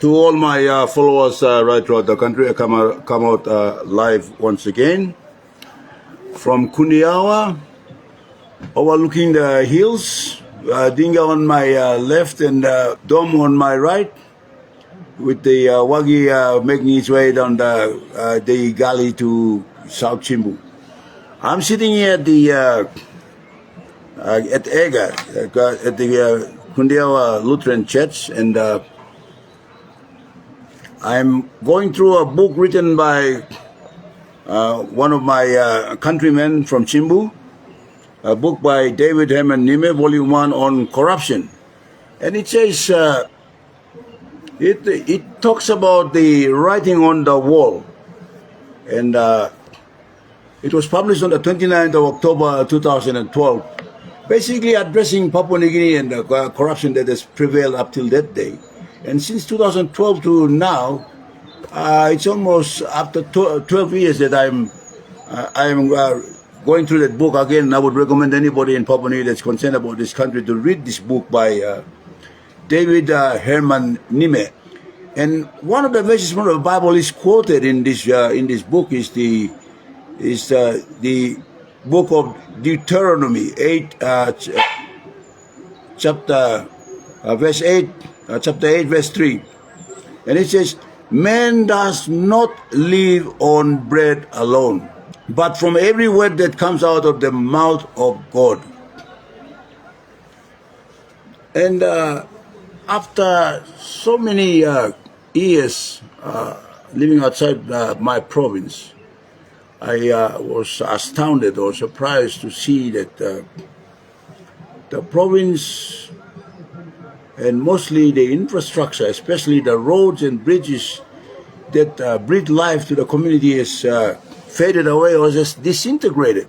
To all my followers right throughout the country, I come out live once again from Kundiawa, overlooking the hills, Dinga on my left and Dom on my right, with the Wagi making its way down the gully to South Simbu. I'm sitting here at the at Ega, at the Kundiawa Lutheran Church, and I'm going through a book written by one of my countrymen from Simbu, a book by David Herman Nime, Volume 1 on corruption. And it says, it talks about the writing on the wall. And it was published on the 29th of October 2012, basically addressing Papua New Guinea and the corruption that has prevailed up till that day. And since 2012 to now, it's almost after 12 years that I'm going through that book again. And I would recommend anybody in Papua New Guinea that's concerned about this country to read this book by David Herman Nime. And one of the verses from the Bible is quoted in this book is the book of Deuteronomy 8, chapter 8, verse 3. And it says, "Man does not live on bread alone, but from every word that comes out of the mouth of God." And after so many years living outside my province, I was astounded or surprised to see that the province, and mostly the infrastructure, especially the roads and bridges that breathe life to the community, has faded away or just disintegrated.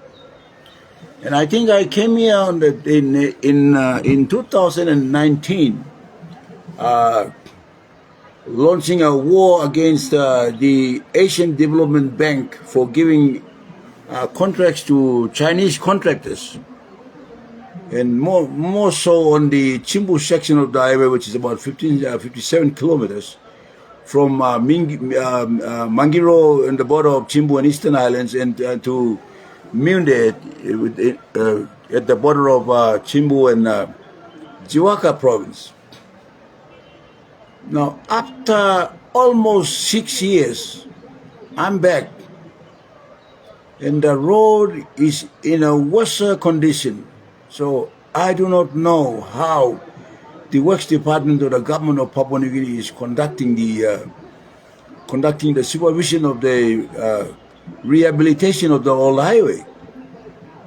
And I think I came here in 2019, launching a war against the Asian Development Bank for giving contracts to Chinese contractors. And more so on the Simbu section of the highway, which is about 57 kilometers from Mangiro and the border of Simbu and Eastern Islands, and to Miunde at the border of Simbu and Jiwaka province. Now, after almost 6 years, I'm back, and the road is in a worse condition. So I do not know how the Works Department of the government of Papua New Guinea is conducting the supervision of the rehabilitation of the old highway,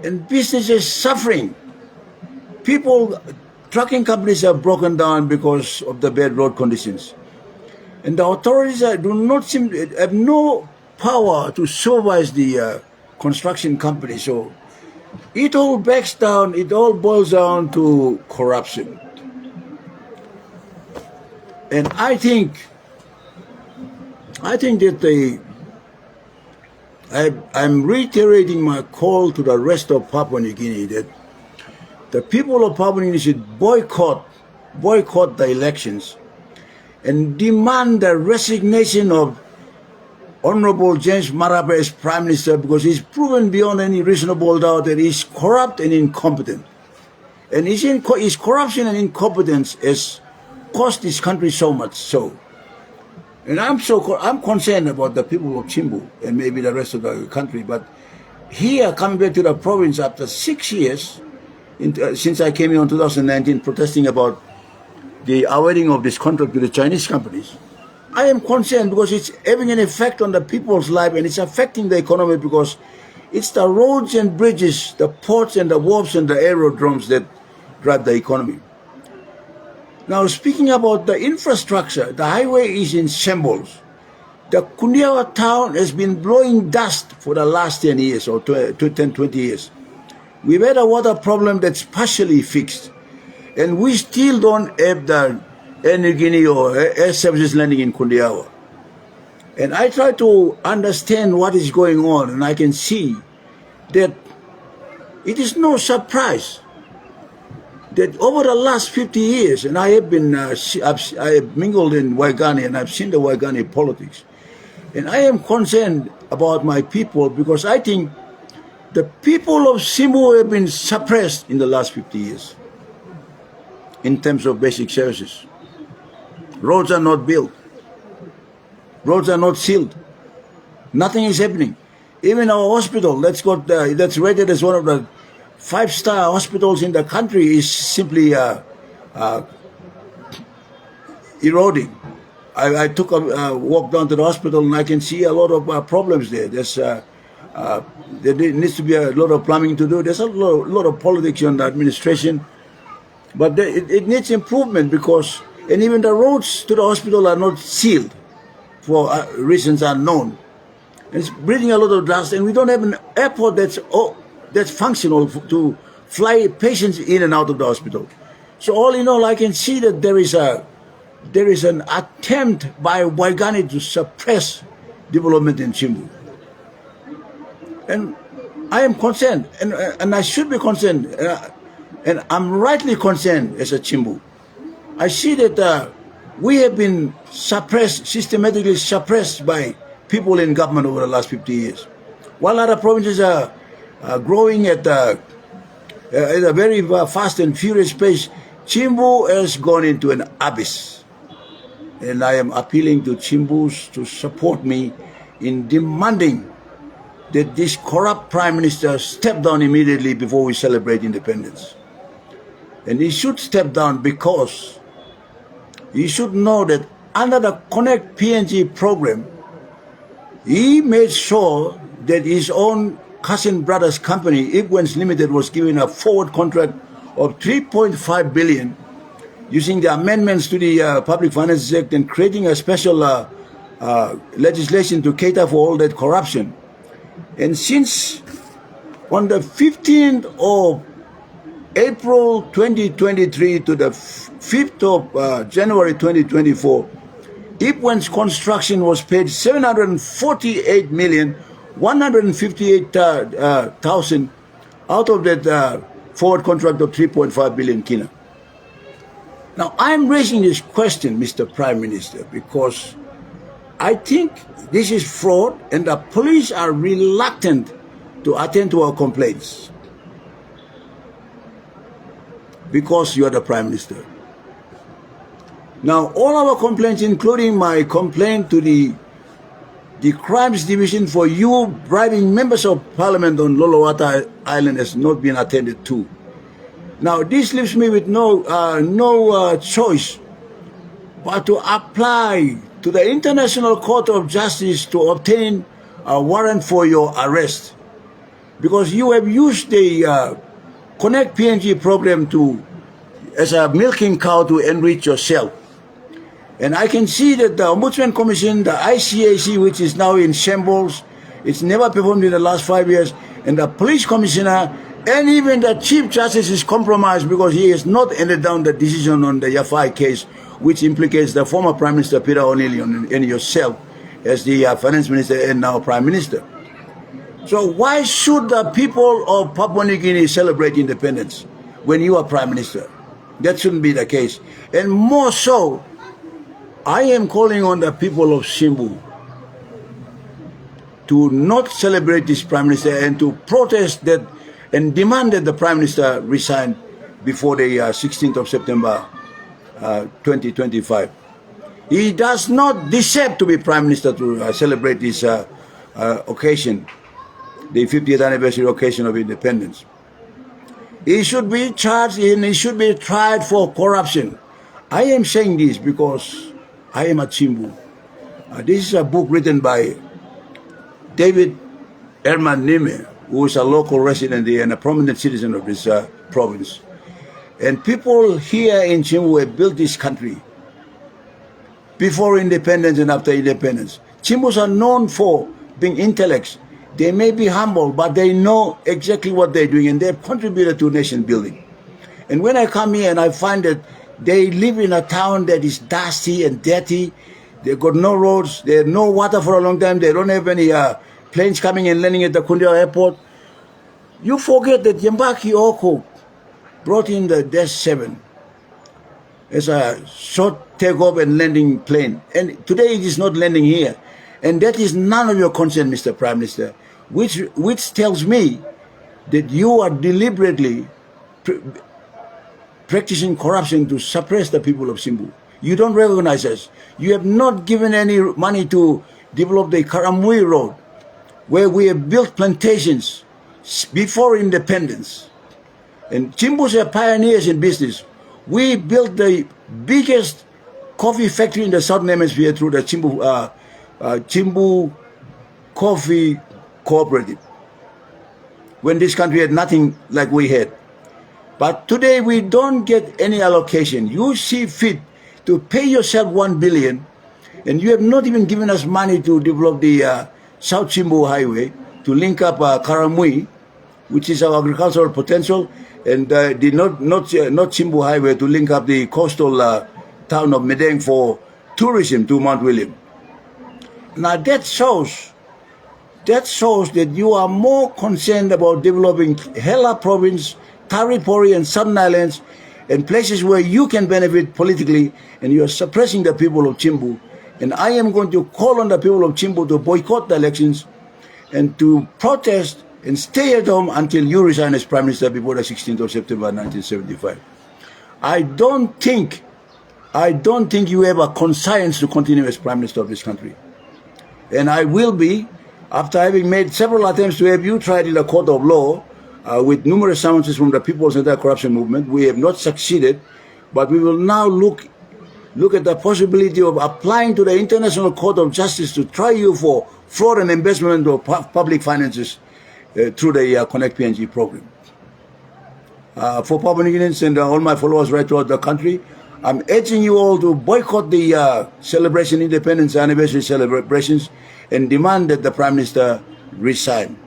and businesses suffering. People, trucking companies are broken down because of the bad road conditions, and the authorities do not seem have no power to supervise the construction company. So it all backs down, it all boils down to corruption. And I think that I'm reiterating my call to the rest of Papua New Guinea that the people of Papua New Guinea should boycott the elections and demand the resignation of Honorable James Marape as Prime Minister, because he's proven beyond any reasonable doubt that he's corrupt and incompetent. And his corruption and incompetence has cost this country so much. So, and I'm concerned about the people of Simbu and maybe the rest of the country. But here, coming back to the province after 6 years, since I came here in 2019 protesting about the awarding of this contract to the Chinese companies, I am concerned because it's having an effect on the people's life, and it's affecting the economy, because it's the roads and bridges, the ports and the wharves and the aerodromes that drive the economy. Now, speaking about the infrastructure, the highway is in shambles. The Kundiawa town has been blowing dust for the last 10 years or 20 years. We've had a water problem that's partially fixed, and we still don't have the Air New Guinea or air services landing in Kundiawa. And I try to understand what is going on, and I can see that it is no surprise that over the last 50 years, and I have been, I have mingled in Waigani, and I've seen the Waigani politics, and I am concerned about my people because I think the people of Simbu have been suppressed in the last 50 years in terms of basic services. Roads are not built. Roads are not sealed. Nothing is happening. Even our hospital, that's rated as one of the 5-star hospitals in the country, is simply eroding. I took a walk down to the hospital and I can see a lot of problems there. There needs to be a lot of plumbing to do. There's a lot of politics on the administration, but it needs improvement because, and even the roads to the hospital are not sealed for reasons unknown. And it's breathing a lot of dust, and we don't have an airport that's functional to fly patients in and out of the hospital. So all in all, I can see that there is an attempt by Waigani to suppress development in Simbu. And I am concerned, and I should be concerned, and I'm rightly concerned as a Simbu. I see that we have been suppressed, systematically suppressed by people in government over the last 50 years. While other provinces are growing at a very fast and furious pace, Simbu has gone into an abyss. And I am appealing to Simbus to support me in demanding that this corrupt Prime Minister step down immediately before we celebrate independence. And he should step down because he should know that under the Connect PNG program, he made sure that his own cousin brother's company, Igwens Limited, was given a forward contract of 3.5 billion using the amendments to the Public Finances Act and creating a special legislation to cater for all that corruption. And since on the 15th of April 2023 to the 5th of January 2024, Igwens Construction was paid 748,158,000 out of that forward contract of 3.5 billion kina. Now, I'm raising this question, Mr. Prime Minister, because I think this is fraud and the police are reluctant to attend to our complaints because you are the Prime Minister. Now, all our complaints, including my complaint to the Crimes Division for you bribing members of Parliament on Lolowata Island, has not been attended to. Now, this leaves me with no choice but to apply to the International Court of Justice to obtain a warrant for your arrest, because you have used the Connect PNG program as a milking cow to enrich yourself. And I can see that the Ombudsman Commission, the ICAC, which is now in shambles, it's never performed in the last 5 years, and the Police Commissioner and even the Chief Justice is compromised because he has not ended down the decision on the Yafai case, which implicates the former Prime Minister Peter O'Neill and yourself as the Finance Minister and now Prime Minister. So why should the people of Papua New Guinea celebrate independence when you are Prime Minister? That shouldn't be the case. And more so, I am calling on the people of Simbu to not celebrate this Prime Minister and to protest that and demand that the Prime Minister resign before the 16th of September 2025. He does not deserve to be Prime Minister to celebrate this occasion, the 50th anniversary occasion of independence. He should be charged and he should be tried for corruption. I am saying this because I am at Simbu. This is a book written by David Erman Nime, who is a local resident and a prominent citizen of this province. And people here in Simbu have built this country before independence and after independence. Simbus are known for being intellects. They may be humble, but they know exactly what they're doing and they've contributed to nation building. And when I come here and I find that they live in a town that is dusty and dirty, they've got no roads, they have no water for a long time, they don't have any planes coming and landing at the Kundiao airport, you forget that Yambaki Oko brought in the Dash 7 as a short takeoff and landing plane. And today it is not landing here. And that is none of your concern, Mr. Prime Minister, which tells me that you are deliberately practicing corruption to suppress the people of Simbu. You don't recognize us. You have not given any money to develop the Karamui Road, where we have built plantations before independence. And Chimbus are pioneers in business. We built the biggest coffee factory in the Southern Hemisphere through the Chimbu Coffee Cooperative, when this country had nothing like we had. But today we don't get any allocation. You see fit to pay yourself 1 billion, and you have not even given us money to develop the South Simbu Highway to link up Karamui, which is our agricultural potential, and the not Simbu Highway to link up the coastal town of Medeng for tourism to Mount William. Now that shows that you are more concerned about developing Hela province, Taripori and Southern Islands, and places where you can benefit politically, and you are suppressing the people of Chimbu. And I am going to call on the people of Chimbu to boycott the elections and to protest and stay at home until you resign as Prime Minister before the 16th of September 1975. I don't think you have a conscience to continue as Prime Minister of this country. And I will be, after having made several attempts to have you tried in the court of law, with numerous summonses from the People's Anti-Corruption Movement. We have not succeeded, but we will now look at the possibility of applying to the International Court of Justice to try you for fraud and embezzlement of public finances through the Connect PNG program. For Papua New Guineans and all my followers right throughout the country, I'm urging you all to boycott the celebration, independence anniversary celebrations, and demand that the Prime Minister resign.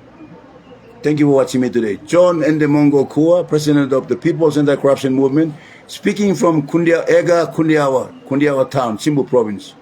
Thank you for watching me today. John Endemongo Kua, President of the People's Anti-Corruption Movement, speaking from Kundiawa town, Simbu Province.